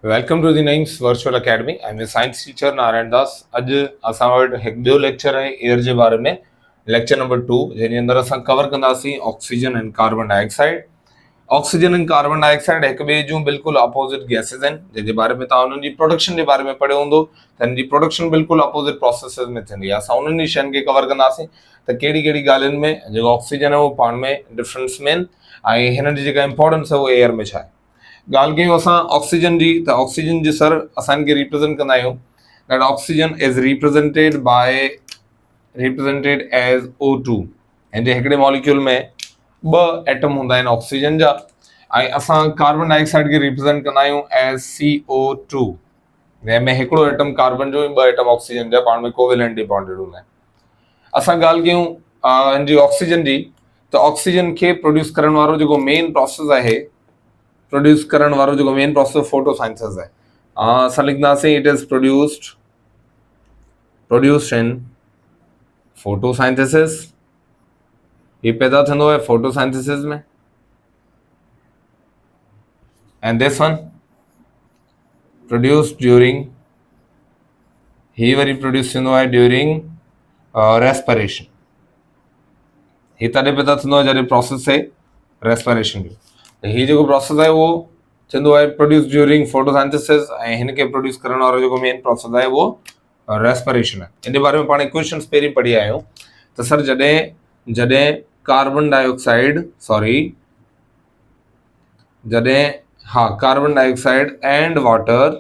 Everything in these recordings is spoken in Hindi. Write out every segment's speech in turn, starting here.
Welcome to the NIMS Virtual Academy. I'm a science teacher Narayan Das. अज असां वटि हिकु ॿियो लेक्चर आहे एयर जे बारे में, लेक्चर नंबर 2, जंहिंजे अंदरि असां कवर कंदासीं oxygen and carbon dioxide. Oxygen and carbon dioxide हिक ॿिए जूं बिल्कुलु अपोज़िट गैसेस आहिनि, जंहिंजे बारे में तव्हां उन्हनि जी प्रोडक्शन जे बारे में पढ़ियो हूंदो त हिन जी प्रोडक्शन बिल्कुलु अपोज़िट प्रोसेसिस में थींदी आहे. असां उन्हनि शयुनि खे कवर कंदासीं त कहिड़ी कहिड़ी ॻाल्हियुनि में जेको ऑक्सीजन आहे उहो पाण में डिफरेंस में ऐं हिन जी जेका इंपॉर्टेंस आहे उहो एयर में छा आहे. ॻाल्हि कयूं असां ऑक्सीजन जी, त ऑक्सीजन जे सर असां इनखे रिप्रेज़ेंट कंदा आहियूं that oxygen is represented as O2. ऐं जे हिकिड़े मॉलिक्यूल में 2 एटम हूंदा आहिनि ऑक्सीजन जा, ऐं असां कार्बन डाइऑक्साइड खे रिप्रेज़ेंट कंदा आहियूं एज़ CO2, जंहिंमें हिकिड़ो एटम कार्बन जो ऐं 2 एटम ऑक्सीजन जा पाण में कोवेलेंटली बॉन्डेड हूंदा आहिनि. असां ॻाल्हि कयूं हिन जी ऑक्सीजन जी, त ऑक्सीजन खे प्रोड्यूस करण वारो जेको मेन प्रोसेस आहे, प्रोड्यूस करण वारो जेको मेन प्रोसेस फोटोसाइंथिसिस आहे. असां लिखंदासीं इट इज़ प्रोड्यूस्ड इन फोटोसाइंथिसिस. ही पैदा थींदो आहे फोटोसाइंथिसिस में. And this one produced during, he worry produce थींदो आहे ड्यूरिंग रेस्पिरेशन. ही तॾहिं पैदा थींदो आहे जॾहिं प्रोसेस आहे रेस्पिरेशन जो. त ही जेको प्रोसेस आहे उहो थींदो आहे प्रोड्यूस ड्यूरिंग फोटोसाइंथिसिस, ऐं हिन खे प्रोड्यूस करण वारो जेको मेन प्रोसेस आहे उहो रेस्पिरेशन आहे. इन जे बारे में पाण क्वेश्चन्स पहिरीं पढ़ी आया आहियूं त सर जॾहिं कार्बन डाइऑक्साइड एंड वाटर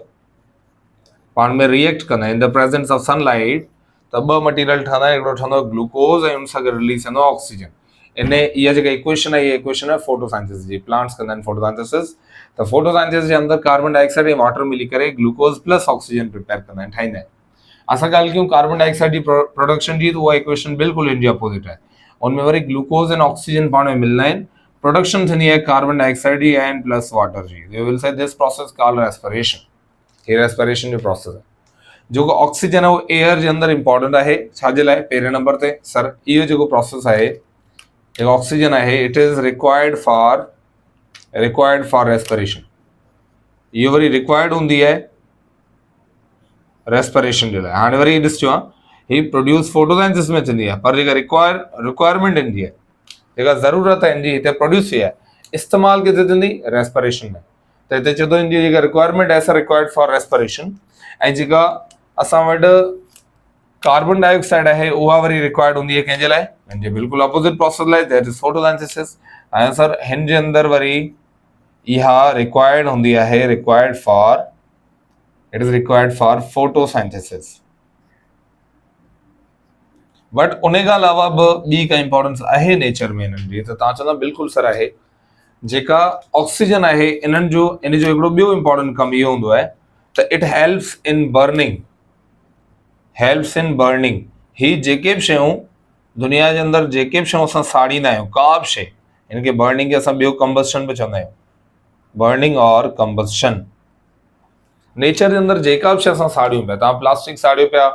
पाण में रिएक्ट कंदा आहिनि in the presence of sunlight, त 2 मटीरियल ठहंदा आहिनि. हिकिड़ो ठहंदो आहे ग्लूकोज ऐं उन सां गॾु रिलीज़ थींदो आहे ऑक्सीजन. इहा जेका इक्वेशन आहे, इहा इक्वेशन आहे फोटोसाइंथिसिस जी. प्लांट्स कंदा आहिनि फोटोसाइंथिसिस, त फोटोसाइंथिसिस जे अंदरि कार्बन डाइऑक्साइड ऐं वाटर मिली करे ग्लूकोज प्लस ऑक्सीजन प्रिपेयर कंदा आहिनि, ठाहींदा आहिनि. असां ॻाल्हि कयूं कार्बन डाइऑक्साइड जी प्रोडक्शन जी, त उहा इक्वेशन बिल्कुलु इन जी अपोज़िट आहे. उनमें वरी ग्लूकोज ऐं ऑक्सीजन पाण में मिलंदा आहिनि, प्रोडक्शन थींदी आहे कार्बन डाइऑक्साइड जी एंड प्लस वाटर जी. They will say this process called respiration. ही रेस्पिरेशन जो प्रोसेस आहे. जेको ऑक्सीजन आहे उहो एयर जे अंदरि इंपॉर्टेंट आहे. छाजे लाइ? पहिरें नंबर ते सर इहो जेको प्रोसेस आहे, जेको ऑक्सीजन आहे, it is required for respiration. इहो वरी रिक्वायर्ड हूंदी आहे रेस्पिरेशन जे लाइ. हाणे वरी ॾिसजो आहे, ही प्रोड्यूस फोटोसाइंथिसिस में थींदी आहे, पर जेका रिक्वायरमेंट ईंदी आहे, जेका ज़रूरत आहे इनजी हिते प्रोड्यूस थी आहे, इस्तेमालु किथे थींदी? रेस्पिरेशन में. त हिते चए थो इनजी जेका रिक्वायरमेंट आहे, रिक्वायर्ड फॉर रेस्पिरेशन. ऐं जेका असां वटि कार्बन डाइऑक्साइड आहे उहा वरी रिक्वायर्ड हूंदी आहे कंहिंजे लाइ? हिनजे बिल्कुलु अपोज़िट प्रोसेस लाइ, दैट इज़ फोटोसाइंथिसिस. ऐं सर हिन जे अंदरि वरी इहा रिक्वायर्ड हूंदी आहे, it is required for photosynthesis. But उन खां अलावा ॿी का इंपॉर्टेंस आहे नेचर में हिननि जी, त तव्हां चवंदा बिल्कुलु सर आहे. जेका ऑक्सीजन आहे इन जो हिकिड़ो ॿियो इंपॉर्टेंट कमु इहो हूंदो आहे त इट हेल्प्स इन बर्निंग. ही जेके बि शयूं दुनिया जे अंदरि, जेके बि शयूं असां साड़ींदा आहियूं, का बि शइ, हिनखे बर्निंग खे असां ॿियो कंबस्शन बि चवंदा आहियूं, बर्निंग और कंबस्शन. नेचर जे अंदरि जेका बि शइ असां साड़ियूं पिया, तव्हां प्लास्टिक साड़ियो पिया,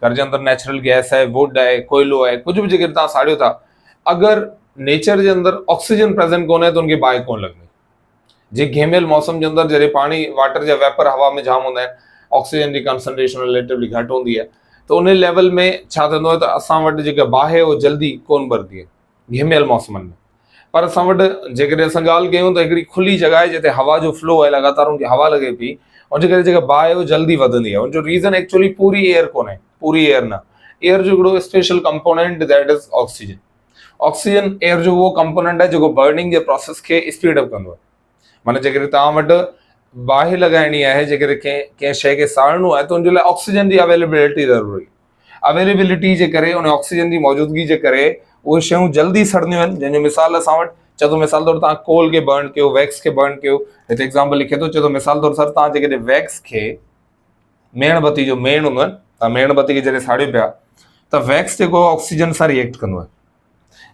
घर जे अंदरि नेचुरल गैस आहे, वुड आहे, कोयलो आहे, कुझु बि जेके तव्हां साड़ियो था, अगरि नेचर जे अंदरि ऑक्सीजन प्रेज़ेंट कोन्हे त उनखे बाहि कोन लॻंदी. जे घेमियल मौसम जे अंदरि जॾहिं पाणी, वाटर जा वेपर हवा में जाम हूंदा आहिनि, ऑक्सीजन जी कंसंट्रेशन रिलेटिवली घटि हूंदी आहे, त उन लेवल में छा थींदो आहे त असां वटि जेका बाहि आहे उहो जल्दी कोन भरंदी आहे घेमियल मौसमनि में. पर असां वटि जेकॾहिं असां ॻाल्हि कयूं त हिकिड़ी खुली जॻह आहे जिते हवा जो फ्लो आहे, लगातार उनखे हवा लॻे पई, उनजे करे जेका बाहि आहे उहो जल्दी वधंदी आहे. उनजो रीज़न एक्चुअली पूरी एयर कोन्हे, पूरी एयर न. एयर जो हिकिड़ो special component that is oxygen. Oxygen air जो उहो कंपोनेंट आहे जेको बर्निंग जे प्रोसेस खे स्पीड अप कंदो आहे. माना जेकॾहिं तव्हां वटि बाहि लॻाइणी आहे, जेकॾहिं कंहिं शइ खे साड़णो आहे, त उनजे लाइ ऑक्सीजन जी अवेलेबिलिटी ज़रूरी. अवेलेबिलिटी जे करे, उन ऑक्सीजन जी मौजूदगी जे करे उहे शयूं जल्दी सड़ंदियूं आहिनि. जंहिंजो मिसाल असां वटि चए थो, मिसाल तौरु तव्हां कोल खे बर्न कयो, वैक्स खे बर्न कयो. हिते एग्ज़ाम्पल लिखे थो, चए थो मिसाल तौरु सर तव्हां जेकॾहिं वैक्स खे, मेणबती जो मेण हूंदो आहे, तव्हां मेणबती खे जॾहिं साड़ियो पिया, त वैक्स जेको ऑक्सीजन सां रिएक्ट कंदो आहे.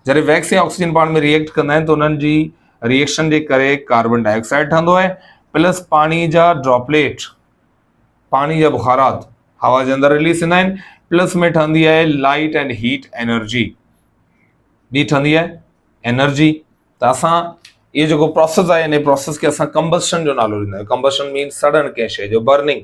जॾहिं वैक्स ऐं ऑक्सीजन पाण में रिएक्ट कंदा आहिनि, त उन्हनि जी रिएक्शन जे करे कार्बन डाइऑक्साइड ठहंदो आहे, प्लस पाणी जा ड्रॉपलेट, पाणी जा बुखारात हवा जे अंदरि रिलीज़ थींदा आहिनि, प्लस में ठहंदी आहे लाइट एंड हीट एनर्जी. ॿी ठहंदी आहे एनर्जी. त असां ये जो प्रोसेस आहे इन प्रोसेस के असां कंबस्शन जो नालो ॾींदा आहियूं। कंबस्शन मीन्स सड़न कंहिं शइ जो, बर्निंग।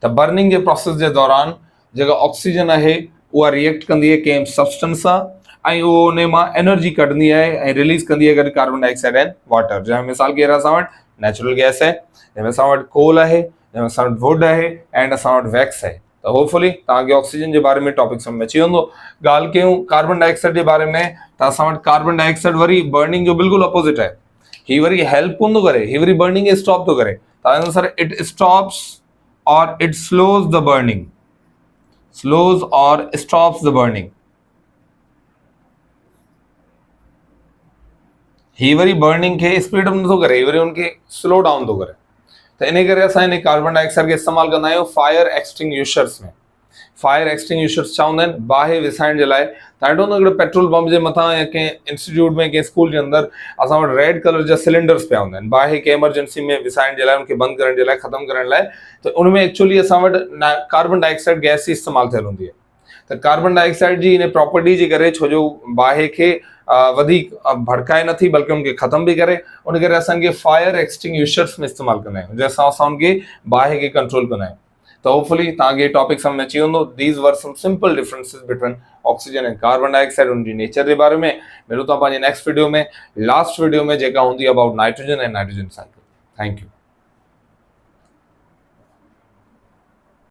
त बर्निंग जे प्रोसेस जे दौरान जेका ऑक्सीजन आहे उहा रिएक्ट कंदी आहे कंहिं सब्सटेंस सां ऐं उहो उन मां एनर्जी कढंदी आहे ऐं रिलीज़ कंदी आहे गॾु कार्बन डाइऑक्साइड एंड वाटर। जंहिं मिसाल के असां वटि नेचुरल गैस आहे, जंहिंमें असां वटि कोल आहे, जंहिंमें असां वटि वुड आहे एंड असां वटि वैक्स आहे। त होपफुली तव्हांखे ऑक्सीजन जे बारे में टॉपिक सम्झ में अची वेंदो। ॻाल्हि कयूं कार्बन डाइऑक्साइड जे बारे में त असां वटि कार्बन डाइऑक्साइड वरी बर्निंग जो बिल्कुलु अपोजिट आहे। ही वरी हेल्प कोन थो करे, ही वरी बर्निंग खे स्टॉप थो करे। तव्हांजो सर इट स्टॉप्स और it slows the burning, slows और स्टॉप्स द बर्निंग। ही वरी बर्निंग खे स्पीड अप नथो करे, ही वरी उनखे स्लो डाउन थो करे। त इन करे असां इन कार्बन डाइऑक्साइड खे इस्तेमालु कंदा आहियूं फायर एक्सटिंग्विशर्स में। फायर एक्सटिंग्विशर्स छा हूंदा आहिनि? बाहि विसाइण जे लाइ। तव्हां ॾिठो हूंदो हिकिड़े पेट्रोल पंप जे मथां या कंहिं इंस्टीट्यूट में कंहिं स्कूल जे अंदरि असां वटि रेड कलर जा सिलेंडर्स पिया हूंदा आहिनि, बाहि खे एमरजेंसी में विसाइण जे लाइ, उनखे बंदि करण जे लाइ, ख़तमु करण लाइ। त उनमें एक्चुअली असां वटि कार्बन डाइऑक्साइड गैस जी इस्तेमालु थियल हूंदी आहे। त कार्बन डाइऑक्साइड जी इन प्रॉपर्टी जे करे, छो जो बाहि खे वधीक भड़काए नथी बल्कि उनखे ख़तमु बि करे, उन करे असांखे फायर एक्सटिंग्विशर्स में इस्तेमालु कंदा आहियूं, जंहिंसां असां उनखे बाहि खे कंट्रोल कंदा आहियूं। त होपफुली तव्हांखे टॉपिक समझ में अची वेंदो। These were some simple differences between oxygen and carbon dioxide, उनजी नेचर जे बारे में। मिलूं था पंहिंजे नेक्स्ट वीडियो में, लास्ट वीडियो में, जेका हूंदी about nitrogen and nitrogen cycle. Thank you.